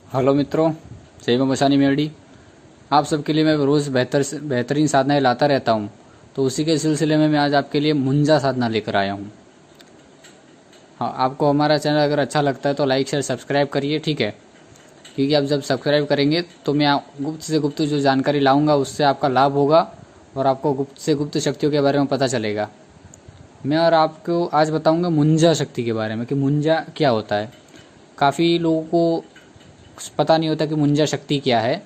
Hello मित्रों, जय मां मशानी मेरडी। आप सबके लिए मैं रोज़ बेहतरीन साधनाएं लाता रहता हूं, तो उसी के सिलसिले में मैं आज आपके लिए मुंजा साधना लेकर आया हूं। हाँ, आपको हमारा चैनल अगर अच्छा लगता है तो लाइक शेयर सब्सक्राइब करिए, ठीक है। क्योंकि आप जब सब्सक्राइब करेंगे तो मैं गुप्त से गुप्त जो जानकारी लाऊंगा उससे आपका लाभ होगा और आपको गुप्त से गुप्त शक्तियों के बारे में पता चलेगा। मैं और आपको आज बताऊंगा मुंजा शक्ति के बारे में कि मुंजा क्या होता है। काफ़ी लोगों को पता नहीं होता कि मुंजा शक्ति क्या है,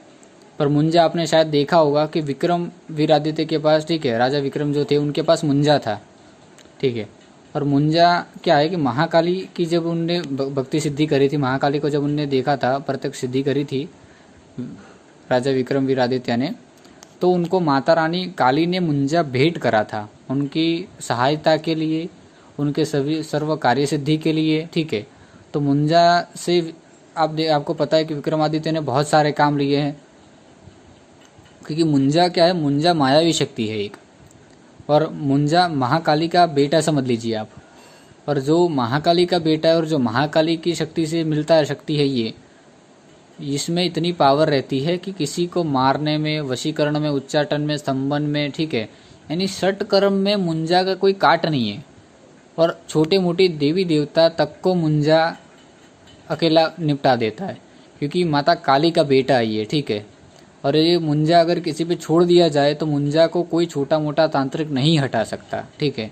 पर मुंजा आपने शायद देखा होगा कि विक्रम वीरादित्य के पास, ठीक है, राजा विक्रम जो थे उनके पास मुंजा था, ठीक है। और मुंजा क्या है कि महाकाली की जब उनने भक्ति सिद्धि करी थी, महाकाली को जब उनने देखा था, प्रत्यक्ष सिद्धि करी थी राजा विक्रम वीरादित्य ने, तो उनको माता रानी काली ने मुंजा भेंट करा था उनकी सहायता के लिए, उनके सभी सर्व कार्य सिद्धि के लिए, ठीक है। तो मुंजा से आपको पता है कि विक्रमादित्य ने बहुत सारे काम लिए हैं, क्योंकि मुंजा क्या है, मुंजा मायावी शक्ति है एक, और मुंजा महाकाली का बेटा समझ लीजिए आप। और जो महाकाली का बेटा है और जो महाकाली की शक्ति से मिलता है शक्ति है ये, इसमें इतनी पावर रहती है कि किसी को मारने में, वशीकरण में, उच्चाटन में, स्तंभन में, ठीक है, यानी षट कर्म में मुंजा का कोई काट नहीं है। और छोटे मोटे देवी देवता तक को मुंजा अकेला निपटा देता है, क्योंकि माता काली का बेटा है ये, ठीक है। और ये मुंजा अगर किसी पे छोड़ दिया जाए तो मुंजा को कोई छोटा मोटा तांत्रिक नहीं हटा सकता, ठीक है।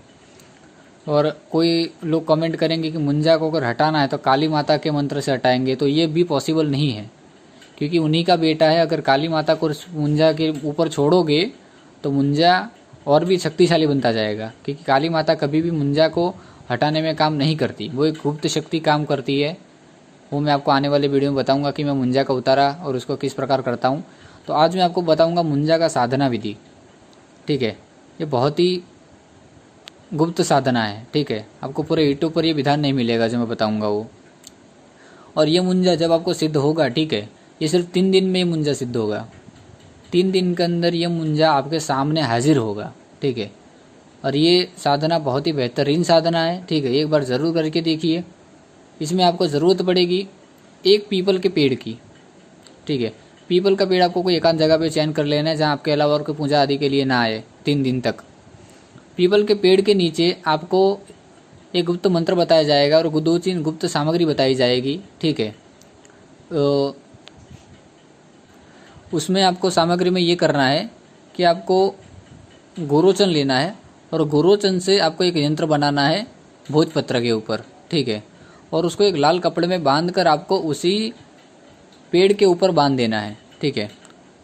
और कोई लोग कमेंट करेंगे कि मुंजा को अगर हटाना है तो काली माता के मंत्र से हटाएंगे, तो ये भी पॉसिबल नहीं है, क्योंकि उन्हीं का बेटा है। अगर काली माता को मुंजा के ऊपर छोड़ोगे तो मुंजा और भी शक्तिशाली बनता जाएगा, क्योंकि काली माता कभी भी मुंजा को हटाने में काम नहीं करती, वो एक गुप्त शक्ति काम करती है। वो मैं आपको आने वाले वीडियो में बताऊंगा कि मैं मुंजा का उतारा और उसको किस प्रकार करता हूँ। तो आज मैं आपको बताऊंगा मुंजा का साधना विधि, ठीक है। ये बहुत ही गुप्त साधना है, ठीक है। आपको पूरे यूट्यूब पर ये विधान नहीं मिलेगा जो मैं बताऊंगा वो। और ये मुंजा जब आपको सिद्ध होगा, ठीक है, ये सिर्फ 3 दिन में ये मुंजा सिद्ध होगा। 3 दिन के अंदर ये मुंजा आपके सामने हाजिर होगा, ठीक है। और ये साधना बहुत ही बेहतरीन साधना है, ठीक है। एक बार ज़रूर करके देखिए। इसमें आपको ज़रूरत पड़ेगी एक पीपल के पेड़ की, ठीक है। पीपल का पेड़ आपको कोई एकांत जगह पे चयन कर लेना है जहाँ आपके अलावा और कोई पूजा आदि के लिए ना आए 3 दिन तक। पीपल के पेड़ के नीचे आपको एक गुप्त मंत्र बताया जाएगा और 2-3 गुप्त सामग्री बताई जाएगी, ठीक है। तो उसमें आपको सामग्री में ये करना है कि आपको गोरोचन लेना है और गोरोचन से आपको एक यंत्र बनाना है भोजपत्र के ऊपर, ठीक है। और उसको एक लाल कपड़े में बांध कर आपको उसी पेड़ के ऊपर बांध देना है, ठीक है।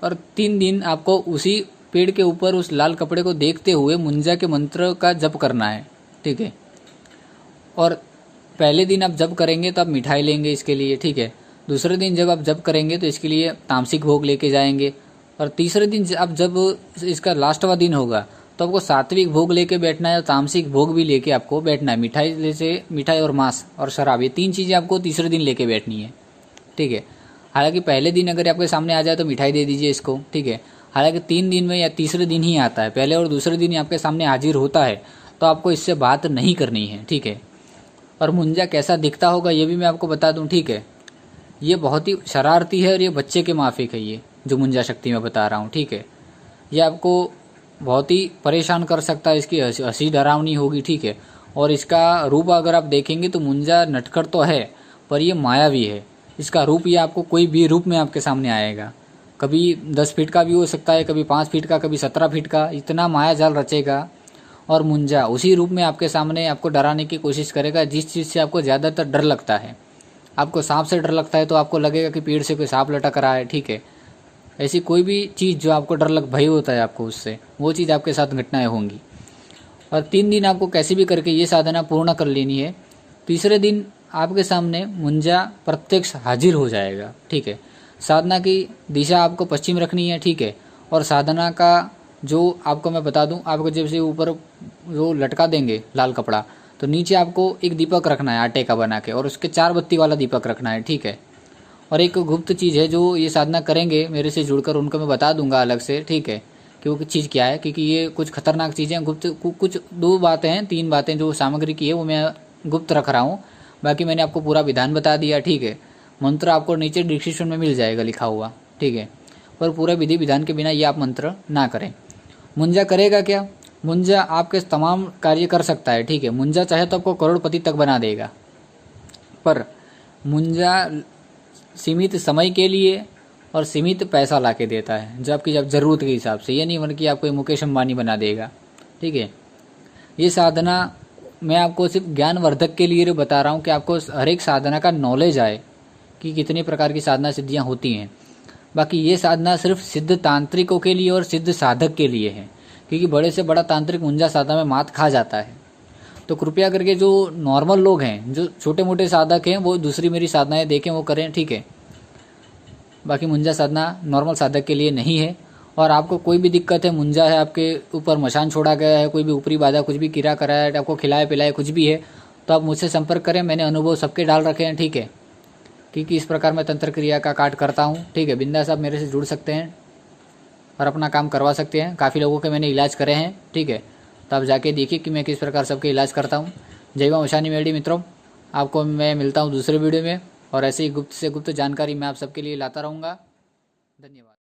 और 3 दिन आपको उसी पेड़ के ऊपर उस लाल कपड़े को देखते हुए मुंजा के मंत्र का जप करना है, ठीक है। और पहले दिन आप जप करेंगे तो आप मिठाई लेंगे इसके लिए, ठीक है। दूसरे दिन जब आप जप करेंगे तो इसके लिए तामसिक भोग लेके जाएंगे। और तीसरे दिन आप जब इसका लास्टवा दिन होगा तो आपको सात्विक भोग लेके बैठना है और तामसिक भोग भी लेके आपको बैठना है। मिठाई जैसे मिठाई और मांस और शराब, ये 3 चीज़ें आपको तीसरे दिन लेके बैठनी है, ठीक है। हालांकि पहले दिन अगर आपके सामने आ जाए तो मिठाई दे दीजिए इसको, ठीक है। हालांकि 3 दिन में या तीसरे दिन ही आता है, पहले और दूसरे दिन आपके सामने हाजिर होता है, तो आपको इससे बात नहीं करनी है, ठीक है। और मुंजा कैसा दिखता होगा ये भी मैं आपको बता दूं, ठीक है। ये बहुत ही शरारती है और ये बच्चे के माफिक है, ये जो मुंजा शक्ति मैं बता रहा हूँ, ठीक है। ये आपको बहुत ही परेशान कर सकता है, इसकी हंसी डरावनी होगी, ठीक है। और इसका रूप अगर आप देखेंगे तो मुंजा नटखट तो है पर ये मायावी है। इसका रूप ये आपको कोई भी रूप में आपके सामने आएगा, कभी 10 फीट का भी हो सकता है, कभी 5 फीट का, कभी 17 फीट का, इतना माया जाल रचेगा। और मुंजा उसी रूप में आपके सामने आपको डराने की कोशिश करेगा जिस चीज़ से आपको ज़्यादातर डर लगता है। आपको सांप से डर लगता है तो आपको लगेगा कि पेड़ से कोई सांप लटक रहा है, ठीक है। ऐसी कोई भी चीज़ जो आपको भय होता है आपको उससे, वो चीज़ आपके साथ घटनाएं होंगी। और 3 दिन आपको कैसे भी करके ये साधना पूर्ण कर लेनी है। तीसरे दिन आपके सामने मुंजा प्रत्यक्ष हाजिर हो जाएगा, ठीक है। साधना की दिशा आपको पश्चिम रखनी है, ठीक है। और साधना का जो आपको मैं बता दूं, आपको जब से ऊपर जो लटका देंगे लाल कपड़ा, तो नीचे आपको एक दीपक रखना है आटे का बना के, और उसके 4 बत्ती वाला दीपक रखना है, ठीक है। और एक गुप्त चीज़ है जो ये साधना करेंगे मेरे से जुड़कर, उनको मैं बता दूंगा अलग से, ठीक है, कि वो चीज़ क्या है, क्योंकि ये कुछ खतरनाक चीज़ें गुप्त, कुछ 2 बातें हैं, 3 बातें जो सामग्री की है वो मैं गुप्त रख रहा हूँ। बाकी मैंने आपको पूरा विधान बता दिया, ठीक है। मंत्र आपको नीचे डिस्क्रिप्शन में मिल जाएगा लिखा हुआ, ठीक है। पर पूरा विधि विधान के बिना ये आप मंत्र ना करें। मुंजा करेगा क्या? मुंजा आपके तमाम कार्य कर सकता है, ठीक है। मुंजा चाहे तो आपको करोड़पति तक बना देगा, पर मुंजा सीमित समय के लिए और सीमित पैसा ला के देता है, जो आपकी जब ज़रूरत के हिसाब से। ये नहीं बन कि आपको मुकेश अंबानी बना देगा, ठीक है। ये साधना मैं आपको सिर्फ ज्ञानवर्धक के लिए बता रहा हूँ कि आपको हर एक साधना का नॉलेज आए कि कितने प्रकार की साधना सिद्धियाँ होती हैं। बाकी ये साधना सिर्फ सिद्ध तांत्रिकों के लिए और सिद्ध साधक के लिए है, क्योंकि बड़े से बड़ा तांत्रिक मुंजा साधना में मात खा जाता है। तो कृपया करके जो नॉर्मल लोग हैं, जो छोटे मोटे साधक हैं, वो दूसरी मेरी साधनाएं देखें, वो करें, ठीक है। बाकी मुंजा साधना नॉर्मल साधक के लिए नहीं है। और आपको कोई भी दिक्कत है, मुंजा है, आपके ऊपर मशान छोड़ा गया है, कोई भी ऊपरी बाधा कुछ भी किरा कराया है, आपको खिलाए पिलाए कुछ भी है, तो आप मुझसे संपर्क करें। मैंने अनुभव सबके डाल रखे हैं, ठीक है, क्योंकि इस प्रकार मैं तंत्र क्रिया का काट करता हूँ, ठीक है। बिंदास आप मेरे से जुड़ सकते हैं और अपना काम करवा सकते हैं। काफ़ी लोगों के मैंने इलाज करे हैं, ठीक है। तो आप जाके देखिए कि मैं किस प्रकार सबके इलाज करता हूँ। जय मां उषानी मेलडी मित्रों, आपको मैं मिलता हूँ दूसरे वीडियो में, और ऐसे ही गुप्त से गुप्त जानकारी मैं आप सबके लिए लाता रहूँगा। धन्यवाद।